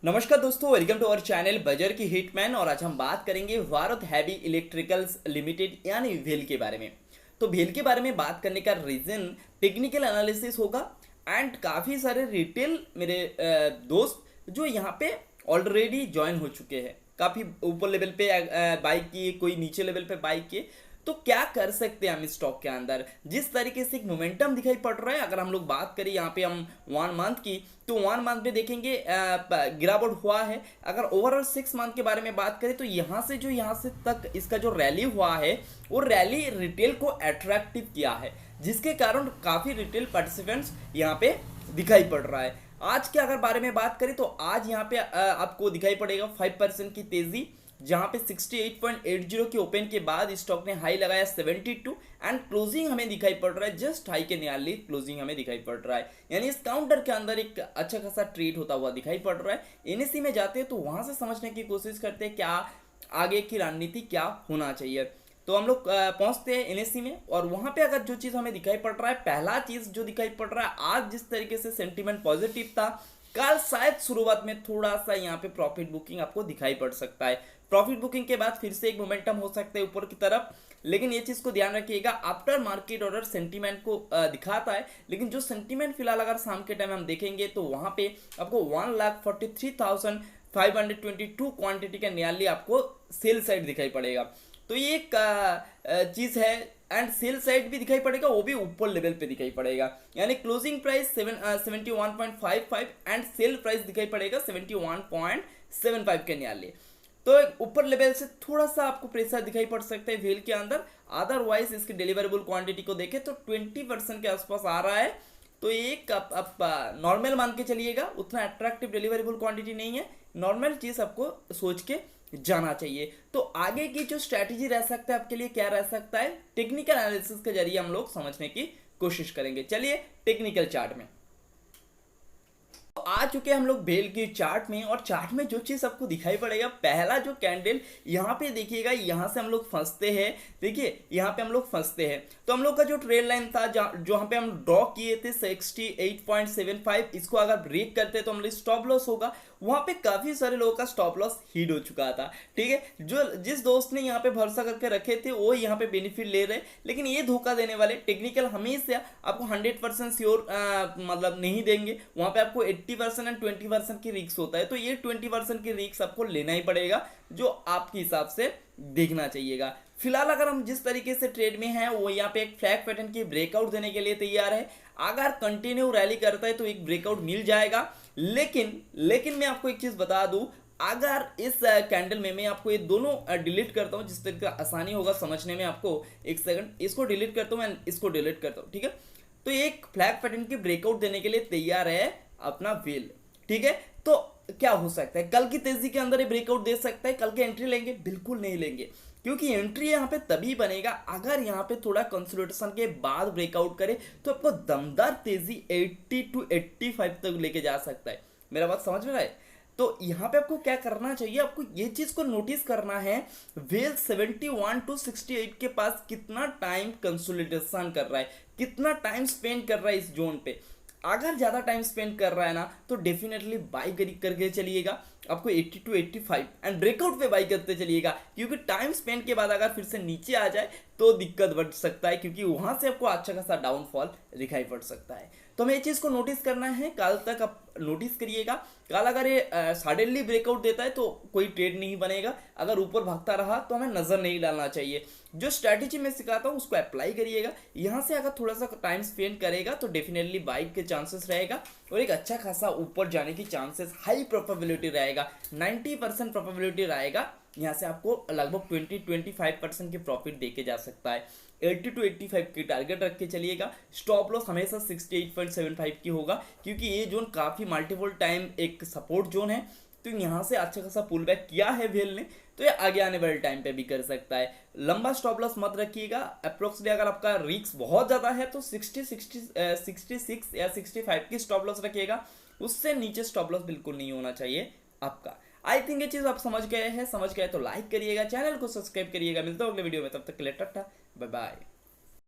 नमस्कार दोस्तों, welcome to our channel बजर की हिटमैन। और आज हम बात करेंगे भारत हैवी इलेक्ट्रिकल्स लिमिटेड यानी भेल के बारे में। तो भेल के बारे में बात करने का रीजन टेक्निकल एनालिसिस होगा एंड काफ़ी सारे रिटेल मेरे दोस्त जो यहाँ पे ऑलरेडी ज्वाइन हो चुके हैं, काफ़ी ऊपर लेवल पे बाई किए, कोई नीचे लेवल पे बाई किए। तो क्या कर सकते हैं हम इस स्टॉक के अंदर, जिस तरीके से एक मोमेंटम दिखाई पड़ रहा है। अगर हम लोग बात करें यहाँ पे हम 1 मंथ की, तो 1 मंथ में देखेंगे गिरावट हुआ है। अगर ओवरऑल 6 मंथ के बारे में बात करें तो यहाँ से तक इसका जो रैली हुआ है वो रैली रिटेल को अट्रैक्टिव किया है, जिसके कारण काफ़ी रिटेल पार्टिसिपेंट्स यहाँ पे दिखाई पड़ रहा है। आज के अगर बारे में बात करें तो आज यहाँ पे आपको दिखाई पड़ेगा 5% की तेजी, जहां पे 68.80 के ओपन के बाद स्टॉक ने हाई लगाया 72 एंड क्लोजिंग हमें दिखाई पड़ रहा है जस्ट हाई के नियरली क्लोजिंग हमें दिखाई पड़ रहा है। यानी इस काउंटर के अंदर एक अच्छा खासा ट्रेड होता हुआ दिखाई पड़ रहा है। एनएससी में जाते हैं तो वहां से समझने की कोशिश करते हैं क्या आगे की रणनीति क्या होना चाहिए। तो हम लोग पहुंचते हैं एनएससी में और वहां पे अगर जो चीज़ हमें दिखाई पड़ रहा है, पहला चीज़ जो दिखाई पड़ रहा है, आज जिस तरीके से सेंटीमेंट पॉजिटिव था, कल शायद शुरुआत में थोड़ा सा यहाँ पे प्रॉफिट बुकिंग आपको दिखाई पड़ सकता है। प्रॉफिट बुकिंग के बाद फिर से एक मोमेंटम हो सकता है ऊपर की तरफ, लेकिन ये चीज़ को ध्यान रखिएगा, आफ्टर मार्केट ऑर्डर सेंटीमेंट को दिखाता है, लेकिन जो सेंटीमेंट फिलहाल अगर शाम के टाइम हम देखेंगे तो वहाँ पे आपको 1,43,522 क्वांटिटी के नियरली आपको सेल साइड दिखाई पड़ेगा। तो ये एक चीज़ है एंड सेल साइड भी दिखाई पड़ेगा, वो भी ऊपर लेवल पे दिखाई पड़ेगा। यानी closing price 71.55 and sale price दिखाई पड़ेगा 71.75 के नियरली। तो ऊपर लेवल से थोड़ा सा आपको प्रेशर दिखाई पड़ सकता है व्हील के अंदर। अदरवाइज इसकी डिलीवरेबल क्वांटिटी को देखें तो 20% के आसपास आ रहा है। तो एक आप नॉर्मल मान के चलिएगा, उतना अट्रैक्टिव डिलीवरेबल क्वांटिटी नहीं है। नॉर्मल चीज़ आपको सोच के जाना चाहिए। तो आगे की जो स्ट्रैटेजी रह सकता है आपके लिए, क्या रह सकता है, टेक्निकल एनालिसिस के जरिए हम लोग समझने की कोशिश करेंगे। चलिए टेक्निकल चार्ट में आ चुके हम लोग भेल की चार्ट में, और चार्ट में जो चीज आपको दिखाई पड़ेगा, पहला जो कैंडल यहाँ पे देखिएगा, यहाँ से हम लोग फंसते हैं। देखिए यहाँ पे हम लोग फंसते हैं, तो हम लोग का जो ट्रेड लाइन था जहाँ पे हम ड्रॉ किए थे 68.75, इसको अगर ब्रेक करते तो हम लोग स्टॉप लॉस होगा। वहां पे काफी सारे लोगों का स्टॉप लॉस हिट हो चुका था। ठीक है, जो जिस दोस्त ने यहाँ पे भरोसा करके रखे थे वो यहाँ पे बेनिफिट ले रहे, लेकिन ये धोखा देने वाले टेक्निकल हमेशा आपको 100% श्योर मतलब नहीं देंगे। वहां पे आपको 80% एंड 20% की रिस्क होता है, तो ये 20% की रिस्क आपको लेना ही पड़ेगा, जो आपके हिसाब से देखना चाहिएगा। फिलहाल अगर हम जिस तरीके से ट्रेड में हैं, वो यहाँ पे एक फ्लैग पैटर्न की ब्रेकआउट देने के लिए तैयार है। अगर कंटिन्यू रैली करता है तो एक ब्रेकआउट मिल जाएगा, लेकिन मैं आपको एक चीज बता दूं, अगर इस कैंडल में मैं आपको ये दोनों डिलीट करता हूं, जिस तरीके आसानी होगा समझने में आपको, एक सेकंड, इसको डिलीट करता हूं, मैं इसको डिलीट करता हूं। ठीक है, तो एक फ्लैग पैटर्न की ब्रेकआउट देने के लिए तैयार है अपना व्हील। ठीक है, तो क्या हो सकता है, कल की तेजी के अंदर ये ब्रेकआउट दे सकता है। कल के एंट्री लेंगे? बिल्कुल नहीं लेंगे, क्योंकि एंट्री यहाँ पे तभी बनेगा अगर यहाँ पे थोड़ा कंसोलिडेशन के बाद ब्रेकआउट करे, तो आपको दमदार तेजी 80 to 85 तक लेके जा सकता है। मेरा बात समझ में रहा है? तो यहाँ पे आपको क्या करना चाहिए, आपको ये चीज को नोटिस करना है, वेल 71 to 68 के पास कितना टाइम कंसोलिडेशन कर रहा है, कितना टाइम स्पेंड कर रहा है इस जोन पे। अगर ज़्यादा टाइम स्पेंड कर रहा है ना, तो डेफिनेटली बाई करके चलिएगा, आपको 80 to 85 एंड ब्रेकआउट पे बाई करते चलिएगा, क्योंकि टाइम स्पेंड के बाद अगर फिर से नीचे आ जाए तो दिक्कत बढ़ सकता है, क्योंकि वहां से आपको अच्छा खासा डाउनफॉल दिखाई पड़ सकता है। तो हमें ये चीज़ को नोटिस करना है, कल तक आप नोटिस करिएगा। कल अगर ये सडनली ब्रेकआउट देता है तो कोई ट्रेड नहीं बनेगा, अगर ऊपर भागता रहा तो हमें नज़र नहीं डालना चाहिए। जो स्ट्रैटेजी मैं सिखाता हूँ उसको अप्लाई करिएगा। यहाँ से अगर थोड़ा सा टाइम स्पेंड करेगा तो डेफिनेटली बाइक के चांसेस रहेगा, और एक अच्छा खासा ऊपर जाने की चांसेस, हाई प्रोबेबिलिटी रहेगा, 90% प्रोबेबिलिटी रहेगा। यहाँ से आपको लगभग 20-25% की प्रॉफिट देके जा सकता है। 80 to 85 की टारगेट रख के चलिएगा। स्टॉप लॉस हमेशा 68.75 की होगा, क्योंकि ये जोन काफ़ी मल्टीपल टाइम एक सपोर्ट जोन है। तो यहाँ से अच्छा खासा पुल बैक किया है वेल ने, तो ये आगे आने वाले टाइम पे भी कर सकता है। लंबा स्टॉप लॉस मत रखिएगा। अप्रोक्सली अगर आपका रिस्क बहुत ज़्यादा है तो 66 या 65 की स्टॉप लॉस रखिएगा, उससे नीचे स्टॉप लॉस बिल्कुल नहीं होना चाहिए आपका। आई थिंक ये चीज़ आप समझ गए हैं। समझ गए तो लाइक करिएगा, चैनल को सब्सक्राइब करिएगा। मिलता हूँ अगले वीडियो में, तब तक के लिए टाटा बाय बाय।